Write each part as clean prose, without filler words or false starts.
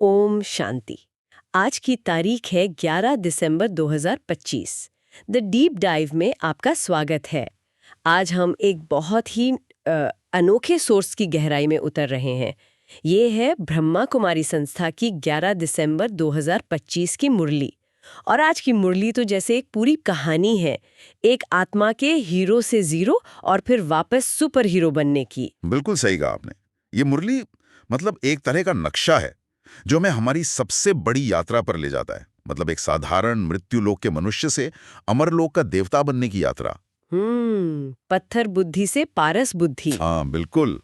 ओम शांति। आज की तारीख है 11 दिसंबर 2025। द डीप डाइव में आपका स्वागत है। आज हम एक बहुत ही अनोखे सोर्स की गहराई में उतर रहे हैं। ये है ब्रह्मा कुमारी संस्था की 11 दिसंबर 2025 की मुरली। और आज की मुरली तो जैसे एक पूरी कहानी है, एक आत्मा के हीरो से जीरो और फिर वापस सुपर हीरो बनने की। बिल्कुल सही कहा आपने। ये मुरली मतलब एक तरह का नक्शा है जो हमें हमारी सबसे बड़ी यात्रा पर ले जाता है। मतलब एक साधारण मृत्यु लोक के मनुष्य से अमर लोक का देवता बनने की यात्रा। पत्थर बुद्धि से पारस बुद्धि। हाँ बिल्कुल।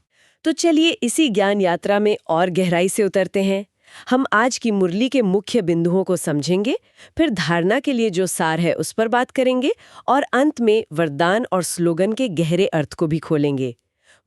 तो चलिए इसी ज्ञान यात्रा में और गहराई से उतरते हैं। हम आज की मुरली के मुख्य बिंदुओं को समझेंगे, फिर धारणा के लिए जो सार है उस पर बात करेंगे और अंत में वरदान और स्लोगन के गहरे अर्थ को भी खोलेंगे।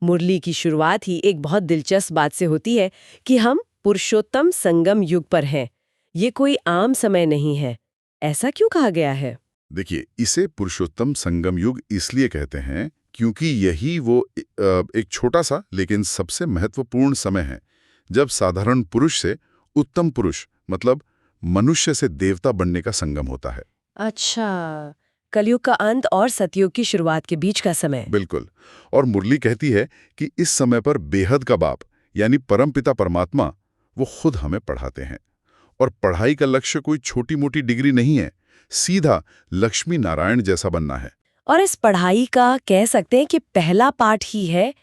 मुरली की शुरुआत ही एक बहुत दिलचस्प बात से होती है कि हम पुरुषोत्तम संगम युग पर हैं। ये कोई आम समय नहीं है। ऐसा क्यों कहा गया है? देखिए, इसे पुरुषोत्तम संगम युग इसलिए कहते हैं क्योंकि यही वो एक छोटा सा लेकिन सबसे महत्वपूर्ण समय है जब साधारण पुरुष से उत्तम पुरुष मतलब मनुष्य से देवता बनने का संगम होता है। अच्छा, कलयुग का अंत और सतयुग की शुरुआत के बीच का समय। बिल्कुल। और मुरली कहती है कि इस समय पर बेहद का बाप यानी परमपिता परमात्मा वो खुद हमें पढ़ाते हैं। और पढ़ाई का लक्ष्य कोई छोटी मोटी डिग्री नहीं है, सीधा लक्ष्मी नारायण जैसा बनना है। और इस पढ़ाई का कह सकते हैं कि पहला पाठ ही है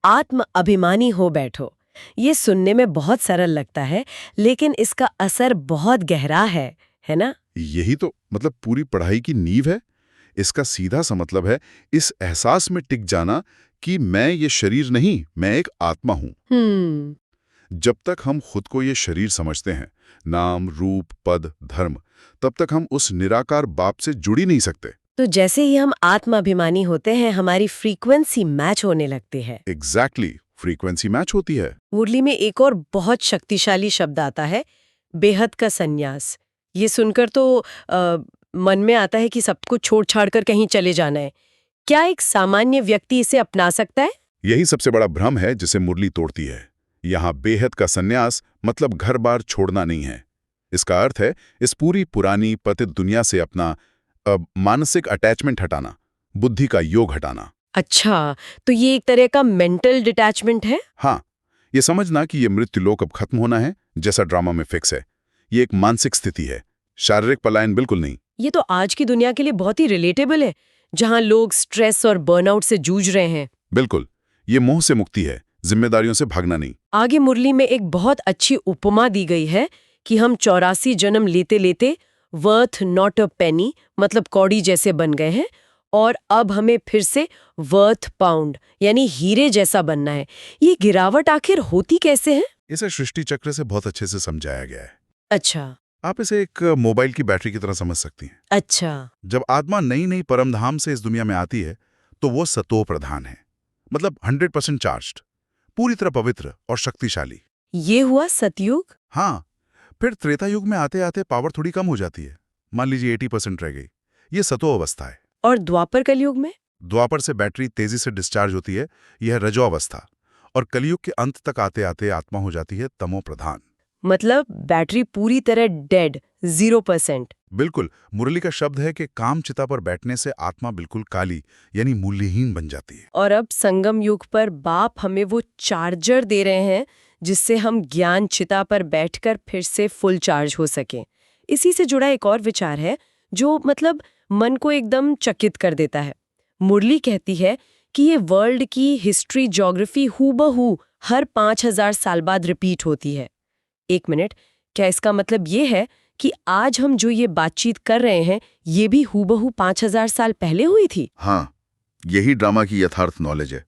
आत्म अभिमानी हो बैठो। ये सुनने में बहुत सरल लगता है, लेकिन इसका असर बहुत गहरा है ना? यही तो मतलब पूरी पढ़ाई की नींव है। इसका सीधा सा मतलब है इस एहसास में टिक जाना कि मैं ये शरीर नहीं, मैं एक आत्मा हूं। जब तक हम खुद को ये शरीर समझते हैं, नाम रूप पद धर्म, तब तक हम उस निराकार बाप से जुड़ ही नहीं सकते। तो जैसे ही हम आत्माभिमानी होते हैं, हमारी फ्रीक्वेंसी मैच होने लगती है। एग्जैक्टली, फ्रीक्वेंसी मैच होती है। मुरली में एक और बहुत शक्तिशाली शब्द आता है, बेहद का संन्यास। ये सुनकर तो मन में आता है कि सब कुछ छोड़ छाड़ कर कहीं चले जाना है। क्या एक सामान्य व्यक्ति इसे अपना सकता है? यही सबसे बड़ा भ्रम है जिसे मुरली तोड़ती है। यहाँ बेहद का संन्यास मतलब घर बार छोड़ना नहीं है। इसका अर्थ है इस पूरी पुरानी पतित दुनिया से अपना मानसिक अटैचमेंट हटाना, बुद्धि का योग हटाना। अच्छा, तो ये एक तरह का मेंटल डिटैचमेंट है? हाँ, ये समझना कि ये मृत्यु लोक अब खत्म होना है जैसा ड्रामा में फिक्स है। ये एक मानसिक स्थिति है, शारीरिक पलायन बिल्कुल नहीं। ये तो आज की दुनिया के लिए बहुत ही रिलेटेबल है, जहां लोग स्ट्रेस और बर्नआउट से जूझ रहे हैं। बिल्कुल, ये मोह से मुक्ति है, जिम्मेदारियों से भागना नहीं। आगे मुरली में एक बहुत अच्छी उपमा दी गई है कि हम 84 जन्म लेते लेते वर्थ नॉट अ पेनी मतलब कौड़ी जैसे बन गए हैं और अब हमें फिर से वर्थ पाउंड यानी हीरे जैसा बनना है। ये गिरावट आखिर होती कैसे है? इसे सृष्टि चक्र से बहुत अच्छे से समझाया गया है। अच्छा। आप इसे एक मोबाइल की बैटरी की तरह समझ सकती हैं। अच्छा। जब आत्मा नई नई परमधाम से इस दुनिया में आती है तो वो सतो प्रधान है, मतलब 100% चार्ज्ड, पूरी तरह पवित्र और शक्तिशाली। ये हुआ सतयुग। हाँ, फिर त्रेता युग में आते आते पावर थोड़ी कम हो जाती है, मान लीजिए 80% रह गई। ये सतो अवस्था है। और द्वापर कलयुग में? द्वापर से बैटरी तेजी से डिस्चार्ज होती है, यह रजो अवस्था। और कलयुग के अंत तक आते आते आत्मा हो जाती है तमो प्रधान। मतलब बैटरी पूरी तरह डेड, 0%। बिल्कुल, मुरली का शब्द है कि काम चिता पर बैठने से आत्मा बिल्कुल काली यानी मूल्यहीन बन जाती है। और अब संगम युग पर बाप हमें वो चार्जर दे रहे हैं जिससे हम ज्ञान चिता पर बैठकर फिर से फुल चार्ज हो सकें। इसी से जुड़ा एक और विचार है जो मतलब मन को एकदम चकित कर देता है। मुरली कहती है कि ये वर्ल्ड की हिस्ट्री ज्योग्राफी हूबहू हर 5000 साल बाद रिपीट होती है। एक मिनट, क्या इसका मतलब ये है कि आज हम जो ये बातचीत कर रहे हैं ये भी हूबहू 5000 साल पहले हुई थी? हाँ, यही ड्रामा की यथार्थ नॉलेज है।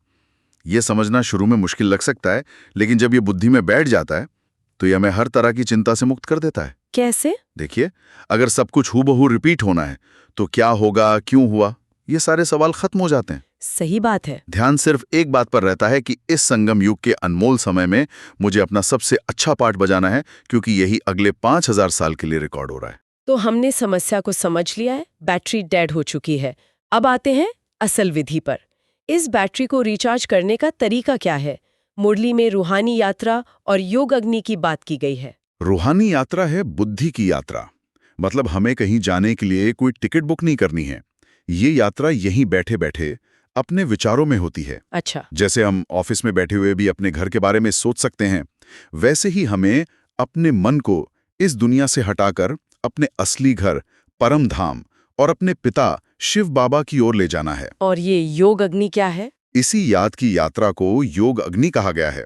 ये समझना शुरू में मुश्किल लग सकता है, लेकिन जब ये बुद्धि में बैठ जाता है तो ये हमें हर तरह की चिंता से मुक्त कर देता है। कैसे? देखिए, अगर सब कुछ हूबहू रिपीट होना है तो क्या होगा, क्यों हुआ, ये सारे सवाल खत्म हो जाते हैं। सही बात है। ध्यान सिर्फ एक बात पर रहता है कि इस संगम युग के अनमोल समय में मुझे अपना सबसे अच्छा पार्ट बजाना है, क्योंकि यही अगले 5000 साल के लिए रिकॉर्ड हो रहा है। तो हमने समस्या को समझ लिया है, बैटरी डेड हो चुकी है। अब आते हैं असल विधि पर। इस बैटरी को रिचार्ज करने का तरीका क्या है? मुरली में रूहानी यात्रा और योग अग्नि की बात की गई है। रूहानी यात्रा है बुद्धि की यात्रा। मतलब हमें कहीं जाने के लिए कोई टिकट बुक नहीं करनी है। ये यात्रा यहीं बैठे बैठे अपने विचारों में होती है। अच्छा। जैसे हम ऑफिस में बैठे हुए भी अपने घर के बारे में सोच सकते हैं, वैसे ही हमें अपने मन को इस दुनिया से हटाकर अपने असली घर, परम धाम और अपने पिता शिव बाबा की ओर ले जाना है। और ये योग अग्नि क्या है? इसी याद की यात्रा को योग अग्नि कहा गया है।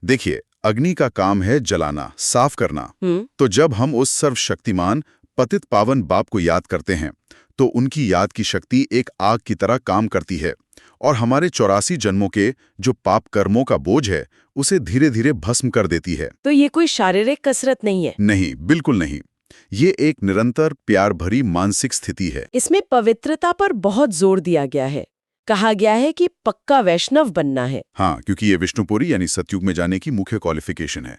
देखिए, अग्नि का काम है जलाना, साफ करना। तो जब हम उस सर्वशक्तिमान पतित पावन बाप को याद करते हैं, तो उनकी याद की शक्ति एक आग की तरह काम करती है और हमारे 84 जन्मों के जो पाप कर्मों का बोझ है, उसे धीरे धीरे भस्म कर देती है। तो ये कोई शारीरिक कसरत नहीं है? नहीं, बिल्कुल नहीं। ये एक निरंतर प्यार भरी मानसिक स्थिति है। इसमें पवित्रता पर बहुत जोर दिया गया है। कहा गया है कि पक्का वैष्णव बनना है। हाँ, क्योंकि ये विष्णुपुरी यानी सतयुग में जाने की मुख्य क्वालिफिकेशन है।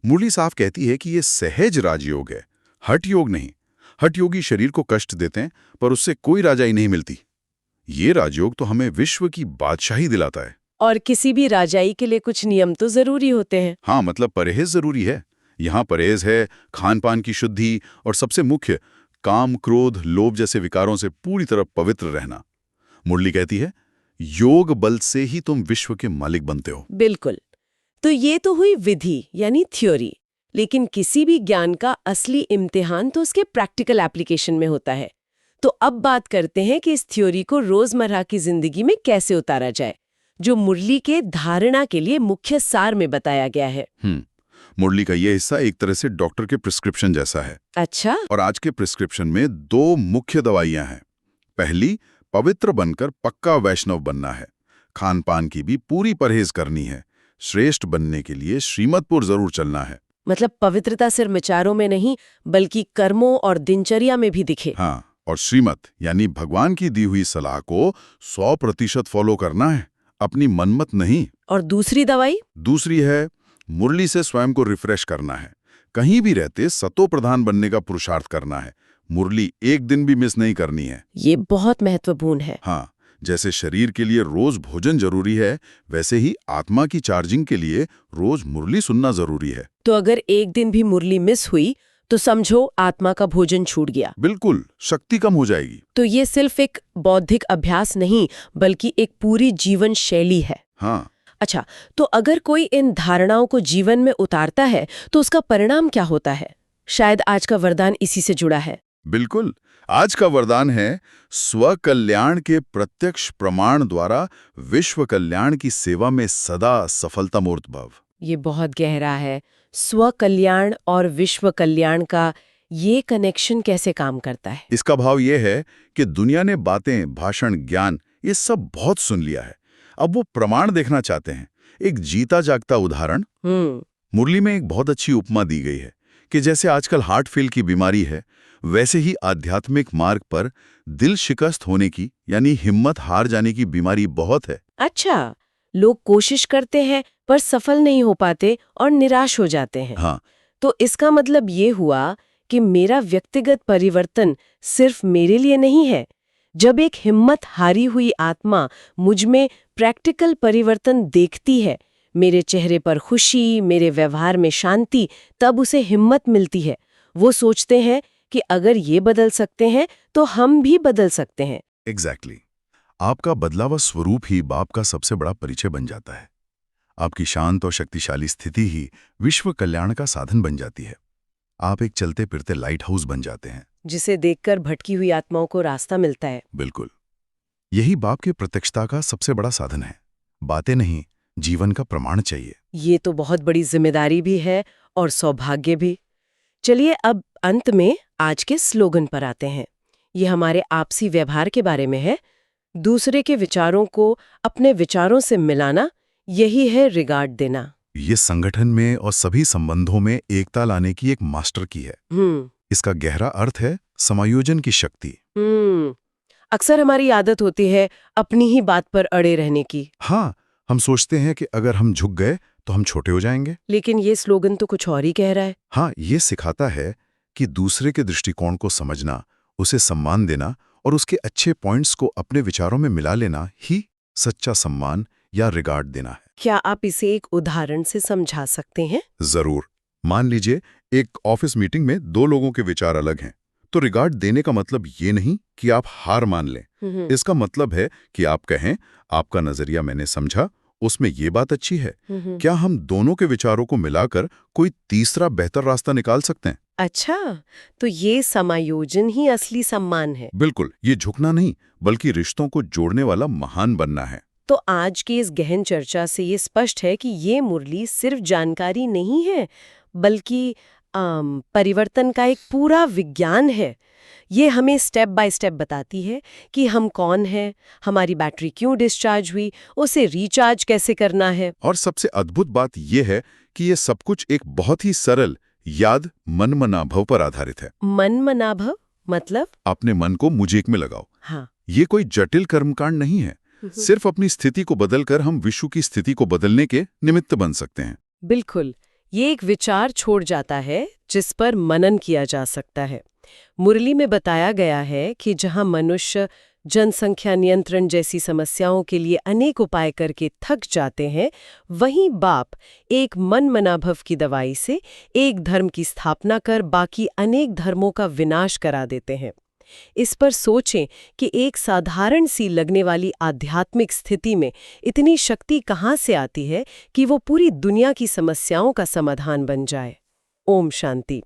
मुरली साफ कहती है कि ये सहज राजयोग है, हठ योग नहीं। हठ योगी शरीर को कष्ट देते हैं, पर उससे कोई राजाई नहीं मिलती। ये राजयोग तो हमें विश्व की बादशाही दिलाता है। और किसी भी राजाई के लिए कुछ नियम तो जरूरी होते हैं। हाँ, मतलब परहेज जरूरी है। यहाँ परहेज है खान पान की शुद्धि और सबसे मुख्य काम, क्रोध, लोभ जैसे विकारों से पूरी तरह पवित्र रहना। मुरली कहती है, योग बल से ही तुम विश्व के मालिक बनते हो। बिल्कुल। तो ये तो हुई विधि यानी थ्योरी, लेकिन किसी भी ज्ञान का असली इम्तिहान तो उसके प्रैक्टिकल एप्लीकेशन में होता है। तो अब बात करते हैं कि इस थ्योरी को रोजमर्रा की जिंदगी में कैसे उतारा जाए, जो मुरली के धारणा के लिए मुख्य सार में बताया गया है। मुरली का ये हिस्सा एक तरह से डॉक्टर के प्रिस्क्रिप्शन जैसा है। अच्छा। और आज के प्रिस्क्रिप्शन में 2 मुख्य दवाइयां हैं। पहली, पवित्र बनकर पक्का वैष्णव बनना है। खान पान की भी पूरी परहेज करनी है। श्रेष्ठ बनने के लिए श्रीमतपुर जरूर चलना है। मतलब पवित्रता सिर्फ विचारों में नहीं, बल्कि कर्मों और दिनचर्या में भी दिखे। हाँ, और श्रीमत यानी भगवान की दी हुई सलाह को 100% फॉलो करना है, अपनी मनमत नहीं। और दूसरी दवाई? दूसरी है, मुरली से स्वयं को रिफ्रेश करना है। कहीं भी रहते सतो प्रधान बनने का पुरुषार्थ करना है। मुरली एक दिन भी मिस नहीं करनी है। ये बहुत महत्वपूर्ण है। हाँ, जैसे शरीर के लिए रोज भोजन जरूरी है, वैसे ही आत्मा की चार्जिंग के लिए रोज मुरली सुनना जरूरी है। तो अगर एक दिन भी मुरली मिस हुई तो समझो आत्मा का भोजन छूट गया। बिल्कुल, शक्ति कम हो जाएगी। तो ये सिर्फ एक बौद्धिक अभ्यास नहीं, बल्कि एक पूरी जीवन शैली है। हाँ। अच्छा, तो अगर कोई इन धारणाओं को जीवन में उतारता है तो उसका परिणाम क्या होता है? शायद आज का वरदान इसी से जुड़ा है। बिल्कुल, आज का वरदान है स्व कल्याण के प्रत्यक्ष प्रमाण द्वारा विश्व कल्याण की सेवा में सदा सफलता मूर्त भव। ये बहुत गहरा है। स्व कल्याण और विश्व कल्याण का ये कनेक्शन कैसे काम करता है? इसका भाव ये है कि दुनिया ने बातें, भाषण, ज्ञान ये सब बहुत सुन लिया है। अब वो प्रमाण देखना चाहते हैं, एक जीता जागता उदाहरण। मुरली में एक बहुत अच्छी उपमा दी गई है कि जैसे आजकल हार्ट फेल की बीमारी है, वैसे ही आध्यात्मिक मार्ग पर दिल शिकस्त होने की यानी हिम्मत हार जाने की बीमारी बहुत है। अच्छा, लोग कोशिश करते हैं पर सफल नहीं हो पाते और निराश हो जाते हैं। हाँ। तो इसका मतलब ये हुआ कि मेरा व्यक्तिगत परिवर्तन सिर्फ मेरे लिए नहीं है। जब एक हिम्मत हारी हुई आत्मा मुझ में प्रैक्टिकल परिवर्तन देखती है, मेरे चेहरे पर खुशी, मेरे व्यवहार में शांति, तब उसे हिम्मत मिलती है। वो सोचते हैं कि अगर ये बदल सकते हैं तो हम भी बदल सकते हैं। एग्जैक्टली। आपका बदलावा स्वरूप ही बाप का सबसे बड़ा परिचय बन जाता है। आपकी शांत और शक्तिशाली स्थिति ही विश्व कल्याण का साधन बन जाती है। आप एक चलते फिरते लाइट हाउस बन जाते हैं, जिसे देखकर भटकी हुई आत्माओं को रास्ता मिलता है। बिल्कुल, यही बाप के प्रत्यक्षता का सबसे बड़ा साधन है। बातें नहीं, जीवन का प्रमाण चाहिए। ये तो बहुत बड़ी जिम्मेदारी भी है और सौभाग्य भी। चलिए अब अंत में आज के स्लोगन पर आते हैं। ये हमारे आपसी व्यवहार के बारे में है। दूसरे के विचारों को अपने विचारों से मिलाना, यही है रिगार्ड देना। ये संगठन में और सभी संबंधों में एकता लाने की एक मास्टर की है। इसका गहरा अर्थ है समायोजन की शक्ति। अक्सर हमारी आदत होती है अपनी ही बात पर अड़े रहने की। हाँ, हम सोचते हैं कि अगर हम झुक गए तो हम छोटे हो जाएंगे। लेकिन ये स्लोगन तो कुछ और ही कह रहा है। हाँ, ये सिखाता है कि दूसरे के दृष्टिकोण को समझना, उसे सम्मान देना और उसके अच्छे पॉइंट्स को अपने विचारों में मिला लेना ही सच्चा सम्मान या रिगार्ड देना है। क्या आप इसे एक उदाहरण से समझा सकते हैं? जरूर। मान लीजिए एक ऑफिस मीटिंग में दो लोगों के विचार अलग हैं, तो रिगार्ड देने का मतलब ये नहीं कि आप हार मान लें। इसका मतलब है कि आप कहें, आपका नजरिया मैंने समझा, उसमें ये बात अच्छी है, क्या हम दोनों के विचारों को मिलाकर कोई तीसरा बेहतर रास्ता निकाल सकते हैं? अच्छा, तो ये समायोजन ही असली सम्मान है। बिल्कुल, ये झुकना नहीं, बल्कि रिश्तों को जोड़ने वाला महान बनना है। तो आज की इस गहन चर्चा से ये स्पष्ट है कि ये मुरली सिर्फ जानकारी नहीं है, बल्कि परिवर्तन का एक पूरा विज्ञान है। ये हमें स्टेप बाय स्टेप बताती है कि हम कौन हैं, हमारी बैटरी क्यों डिस्चार्ज हुई, उसे रिचार्ज कैसे करना है। और सबसे अद्भुत बात यह है कि ये सब कुछ एक बहुत ही सरल याद मनमनाभव पर आधारित है। मनमनाभव मतलब? अपने मन को मुझेक में लगाओ। हाँ। ये कोई जटिल कर्मकांड नहीं है। सिर्फ अपनी स्थिति को बदलकर हम विश्व की स्थिति को बदलने के निमित्त बन सकते हैं। बिल्कुल, ये एक विचार छोड़ जाता है जिस पर मनन किया जा सकता है। मुरली में बताया गया है कि जहां मनुष्य जनसंख्या नियंत्रण जैसी समस्याओं के लिए अनेक उपाय करके थक जाते हैं, वहीं बाप एक मनमनाभव की दवाई से एक धर्म की स्थापना कर बाकी अनेक धर्मों का विनाश करा देते हैं। इस पर सोचें कि एक साधारण सी लगने वाली आध्यात्मिक स्थिति में इतनी शक्ति कहाँ से आती है कि वो पूरी दुनिया की समस्याओं का समाधान बन जाए। ओम शांति।